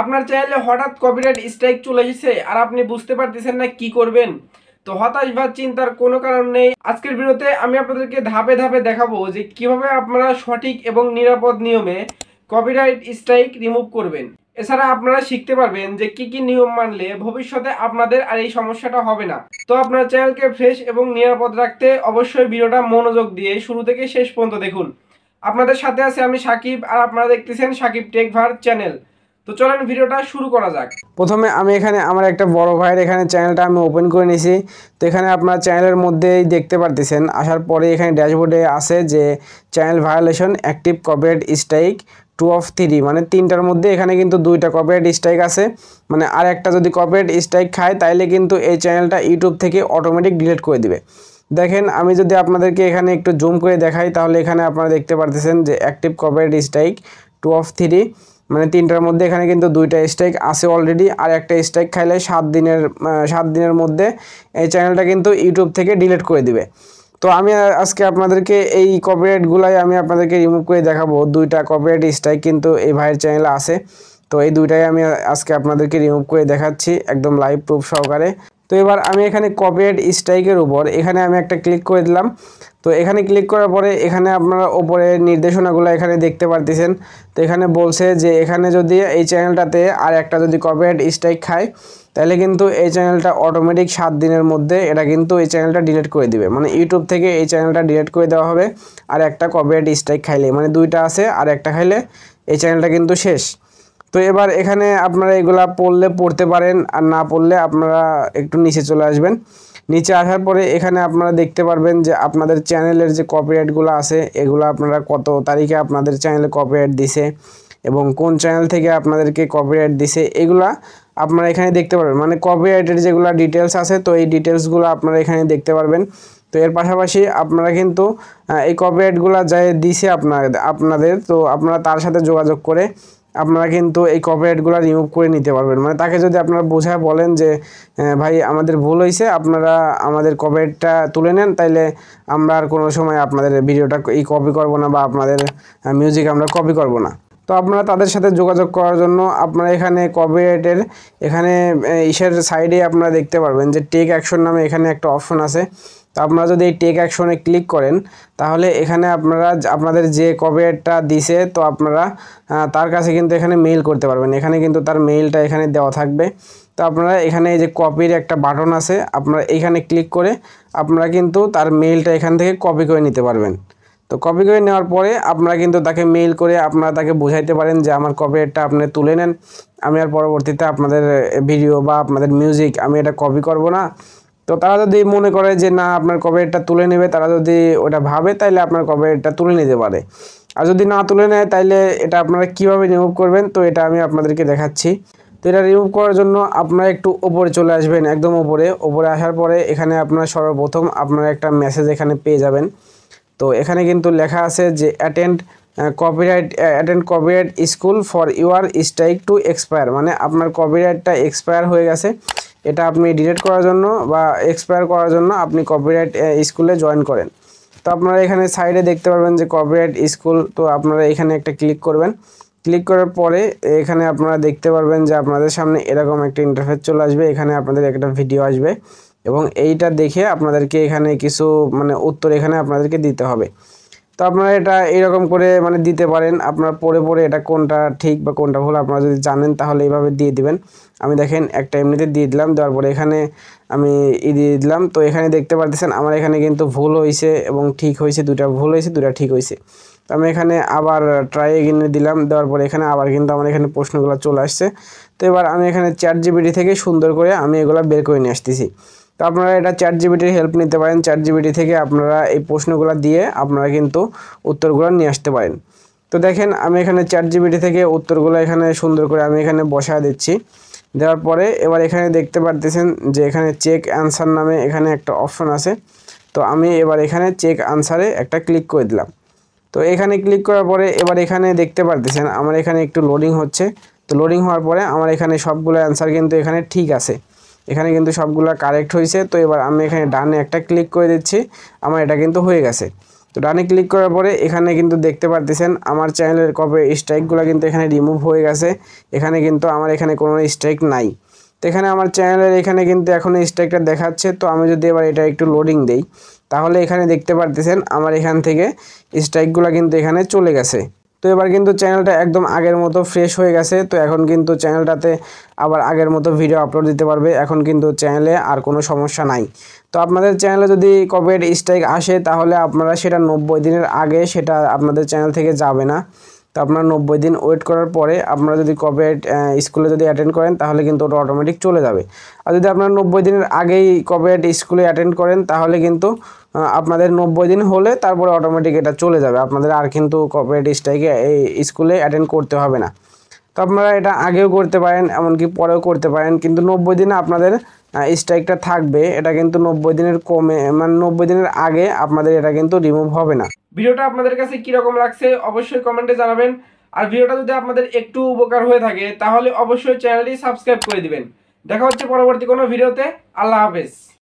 আপনার চ্যানেলে হঠাৎ কপিরাইট স্ট্রাইক চলে এসেছে আর আপনি বুঝতে পারতেছেন না কি করবেন। তো হতাশ বা চিন্তার কোনো কারণ নেই। আজকের ভিডিওতে আমি আপনাদেরকে ধাপে ধাপে দেখাবো যে কিভাবে আপনারা সঠিক এবং নিরাপদ নিয়মে কপিরাইট স্ট্রাইক রিমুভ করবেন। এছাড়া আপনারা শিখতে পারবেন যে কি কি নিয়ম মানলে ভবিষ্যতে আপনাদের আর এই সমস্যাটা হবে না। তো আপনার চ্যানেলকে ফ্রেশ এবং নিরাপদ রাখতে অবশ্যই ভিডিওটা মনোযোগ দিয়ে শুরু থেকে শেষ পর্যন্ত দেখুন। আপনাদের সাথে আছে আমি সাকিব আর আপনারা দেখতেছেন সাকিব টেক ভার চ্যানেল। তো চলেন ভিডিওটা শুরু করা যাক। প্রথমে আমি এখানে আমার একটা বড় ভাইয়ের এখানে চ্যানেলটা আমি ওপেন করে নিয়েছি। তো এখানে আপনার চ্যানেলের মধ্যেই দেখতে পারতেছেন, আসার পরে এখানে ড্যাশবোর্ডে আছে যে channel violation active copyright strike 2 of 3, মানে 3টার মধ্যে এখানে কিন্তু 2টা কপিরাইট স্ট্রাইক আছে। মানে আর একটা যদি কপিরাইট স্ট্রাইক খায় তাইলে কিন্তু এই চ্যানেলটা ইউটিউব থেকে অটোমেটিক ডিলিট করে দিবে। দেখেন আমি যদি আপনাদেরকে এখানে একটু জুম করে দেখাই তাহলে এখানে আপনারা দেখতে পারতেছেন যে অ্যাক্টিভ কপিরাইট স্ট্রাইক 2 of 3, মানে 3টার মধ্যে এখানে কিন্তু 2টা স্ট্রাইক আছে অলরেডি। আর একটা স্ট্রাইক খাইলে 7 দিনের মধ্যে এই চ্যানেলটা কিন্তু ইউটিউব থেকে ডিলিট করে দিবে। তো আমি আজকে আপনাদেরকে এই কপিরাইটগুলাই আমি আপনাদেরকে রিমুভ করে দেখাবো। 2টা কপিরাইট স্ট্রাইক কিন্তু এই ভাইয়ের চ্যানেলে আছে। তো এই 2টাই আমি আজকে আপনাদেরকে রিমুভ করে দেখাচ্ছি একদম লাইভ প্রুফ সহকারে। তো এবার আমি এখানে কপিরাইট স্ট্রাইকের উপর এখানে আমি একটা ক্লিক করে দিলাম। তো এখানে ক্লিক করার পরে এখানে আপনারা ওপরে নির্দেশনাগুলো এখানে দেখতে পারতেছেন। তো এখানে বলছে যে এখানে যদি এই চ্যানেলটাতে আর একটা যদি কপিরাইট স্ট্রাইক খায় তাহলে কিন্তু এই চ্যানেলটা অটোমেটিক 7 দিনের মধ্যে এটা কিন্তু এই চ্যানেলটা ডিলিট করে দিবে। মানে ইউটিউব থেকে এই চ্যানেলটা ডিলিট করে দেওয়া হবে আর একটা কপিরাইট স্ট্রাইক খাইলে, মানে 2টা আছে আর একটা খাইলে এই চ্যানেলটা কিন্তু শেষ। তো এবার এখানে আপনারা এগুলা পড়তে পারেন, আর না পড়লে আপনারা একটু নিচে চলে আসবেন। নিচে আসার পরে এখানে আপনারা দেখতে পারবেন যে আপনাদের চ্যানেলের যে কপিরাইটগুলো আছে এগুলো আপনারা কত তারিখে আপনাদের চ্যানেলে কপিরাইট দিছে এবং কোন চ্যানেল থেকে আপনাদেরকে কপিরাইট দিছে এগুলা আপনারা এখানে দেখতে পারবেন। মানে কপিরাইটের যেগুলো ডিটেলস আছে তো এই ডিটেলসগুলো আপনারা এখানে দেখতে পারবেন। তো এর পাশাপাশি আপনারা কিন্তু এই কপিরাইটগুলো যাই দিছে আপনাদের তো আপনারা তার সাথে যোগাযোগ করে আপনারা কিন্তু এই কপিরাইটগুলো রিমুভ করে নিতে পারবেন। মানে তাকে যদি আপনারা বোঝায় বলেন যে ভাই আমাদের ভুল হয়েছে, আপনারা আমাদের কপিরাইটটা তুলে নেন, তাইলে আমরা আর কোনো সময় আপনাদের ভিডিওটা কপি করব না বা আপনাদের মিউজিক আমরা কপি করব না। তো আপনারা তাদের সাথে যোগাযোগ করার জন্য আপনারা এখানে কপিরাইটের এখানে ইসের সাইডে আপনারা দেখতে পারবেন যে টেক অ্যাকশন নামে এখানে একটা অপশন আছে। তো আপনারা যদি এই টেক অ্যাকশনে ক্লিক করেন তাহলে এখানে আপনারা আপনাদের যে কপিরাইটটা দিছে তো আপনারা তার কাছে কিন্তু এখানে মেইল করতে পারবেন। এখানে কিন্তু তার মেইলটা এখানে দেওয়া থাকবে। তো আপনারা এখানে এই যে কপির একটা বাটন আছে, আপনারা এখানে ক্লিক করে আপনারা কিন্তু তার মেইলটা এখান থেকে কপি করে নিতে পারবেন। তো কপি করে নেওয়ার পরে আপনারা কিন্তু তাকে মেইল করে আপনারা তাকে বোঝাইতে পারেন যে আমার কপিরাইটটা আপনি তুলে নেন, আমি আর পরবর্তীতে আপনাদের ভিডিও বা আপনাদের মিউজিক আমি এটা কপি করব না। তো তারা যদি মনে করে যে না আপনার কপিরাইটটা তুলে নেবে, তারা যদি ওটা ভাবে তাইলে আপনার কপিরাইটটা তুলে নিতে পারে। আর যদি না তুলে নেয় তাইলে এটা আপনারা কিভাবে রিমুভ করবেন তো এটা আমি আপনাদেরকে দেখাচ্ছি। তো এটা রিমুভ করার জন্য আপনারা একটু ওপরে চলে আসবেন, একদম ওপরে আসার পরে এখানে আপনারা সর্বপ্রথম আপনারা একটা মেসেজ এখানে পেয়ে যাবেন। তো এখানে কিন্তু লেখা আছে যে attend copyright school for your strike to expire, মানে আপনার কপিরাইটটা এক্সপায়ার হয়ে গেছে, এটা আপনি ডিলিট করার জন্য বা এক্সপায়ার করার জন্য আপনি কপিরাইট স্কুলে জয়েন করেন। তো আপনারা এখানে সাইডে দেখতে পারবেন যে কপিরাইট স্কুল, তো আপনারা এখানে একটা ক্লিক করবেন। ক্লিক করার পরে এখানে আপনারা দেখতে পারবেন যে আপনাদের সামনে এরকম একটা ইন্টারফেস চলে আসবে। এখানে আপনাদের একটা ভিডিও আসবে এবং এইটা দেখে আপনাদেরকে এখানে কিছু মানে উত্তর এখানে আপনাদেরকে দিতে হবে। তো আপনারা এটা এইরকম করে মানে দিতে পারেন, আপনারা পড়ে এটা কোনটা ঠিক বা কোনটা ভুল আপনারা যদি জানেন তাহলে এইভাবে দিয়ে দিবেন। আমি দেখেন একটা এমনিতে দিয়ে দিলাম, দেওয়ার পরে এখানে আমি দিয়ে দিলাম। তো এখানে দেখতে পারতেছেন আমার এখানে কিন্তু ভুল হয়েছে এবং ঠিক হয়েছে, 2টা ভুল হয়েছে 2টা ঠিক হয়েছে। তো আমি এখানে আবার ট্রাই এগেইনে দিলাম, দেওয়ার পরে এখানে আবার কিন্তু আমার এখানে প্রশ্নগুলো চলে আসছে। তো এবার আমি এখানে ChatGPT থেকে সুন্দর করে আমি এগুলো বের করে নিয়ে আসতেছি। তো আপনারা এটা ChatGPTর হেল্প নিতে পারেন। ChatGPT থেকে আপনারা এই প্রশ্নগুলো দিয়ে আপনারা কিন্তু উত্তরগুলো নিয়ে আসতে পারেন। তো দেখেন আমি এখানে ChatGPT থেকে উত্তরগুলো এখানে সুন্দর করে আমি এখানে বসায় দিচ্ছি। দেওয়ার পরে এবার এখানে দেখতে পারতেছেন যে এখানে চেক অ্যান্সার নামে এখানে একটা অপশন আছে। তো আমি এবার এখানে চেক আনসারে একটা ক্লিক করে দিলাম। তো এখানে ক্লিক করার পরে এবার এখানে দেখতে পারতেছেন আমার এখানে একটু লোডিং হচ্ছে। তো লোডিং হওয়ার পরে আমার এখানে সবগুলো অ্যান্সার কিন্তু এখানে ঠিক আছে, এখানে কিন্তু সবগুলো কারেক্ট হয়েছে। তো এবার আমি এখানে ডানে একটা ক্লিক করে দিচ্ছি, আমার এটা কিন্তু হয়ে গেছে। তো ডানে ক্লিক করার পরে এখানে কিন্তু দেখতে পারতেছেন আমার চ্যানেলের কপিরাইট স্ট্রাইকগুলো কিন্তু এখানে রিমুভ হয়ে গেছে। এখানে কিন্তু আমার এখানে কোনো স্ট্রাইক নাই। তো এখানে আমার চ্যানেলের এখানে কিন্তু এখনো স্ট্রাইকটা দেখাচ্ছে। তো আমি যদি এবার এটা একটু লোডিং দেই তাহলে এখানে দেখতে পারতেছেন আমার এখান থেকে স্ট্রাইকগুলো কিন্তু এখানে চলে গেছে। তো এবার কিন্তু চ্যানেলটা একদম আগের মতো ফ্রেশ হয়ে গেছে। তো এখন কিন্তু চ্যানেলটাতে আবার আগের মতো ভিডিও আপলোড দিতে পারবে। এখন কিন্তু চ্যানেলে আর কোনো সমস্যা নাই। তো আপনাদের চ্যানেলে যদি কপিরাইট স্ট্রাইক আসে তাহলে আপনারা সেটা 90 দিনের আগে সেটা আপনাদের চ্যানেল থেকে যাবে না। তো আপনারা 90 দিন ওয়েট করার পরে আপনারা যদি কপিরাইট স্কুলে যদি অ্যাটেন্ড করেন তাহলে কিন্তু ওটা অটোমেটিক চলে যাবে। আর যদি আপনারা 90 দিনের আগেই কপিরাইট স্কুলে অ্যাটেন্ড করেন তাহলে কিন্তু আপনাদের 90 দিন হলে তারপরে অটোমেটিক এটা চলে যাবে। আপনাদের আর কিন্তু কপিরাইট স্ট্রাইকে এই স্কুলে অ্যাটেন্ড করতে হবে না। তো আপনারা এটা আগেও করতে পারেন, এমনকি পরেও করতে পারেন, কিন্তু 90 দিনে আপনাদের স্ট্রাইকটা থাকবে। এটা কিন্তু 90 দিনের কমে মানে 90 দিনের আগে আপনাদের এটা কিন্তু রিমুভ হবে না। ভিডিওটা আপনাদের কাছে কিরকম লাগছে অবশ্যই কমেন্টে জানাবেন। আর ভিডিওটা যদি আপনাদের একটু উপকার হয়ে থাকে তাহলে অবশ্যই চ্যানেলটি সাবস্ক্রাইব করে দিবেন। দেখা হচ্ছে পরবর্তী কোনো ভিডিওতে। আল্লাহ হাফেজ।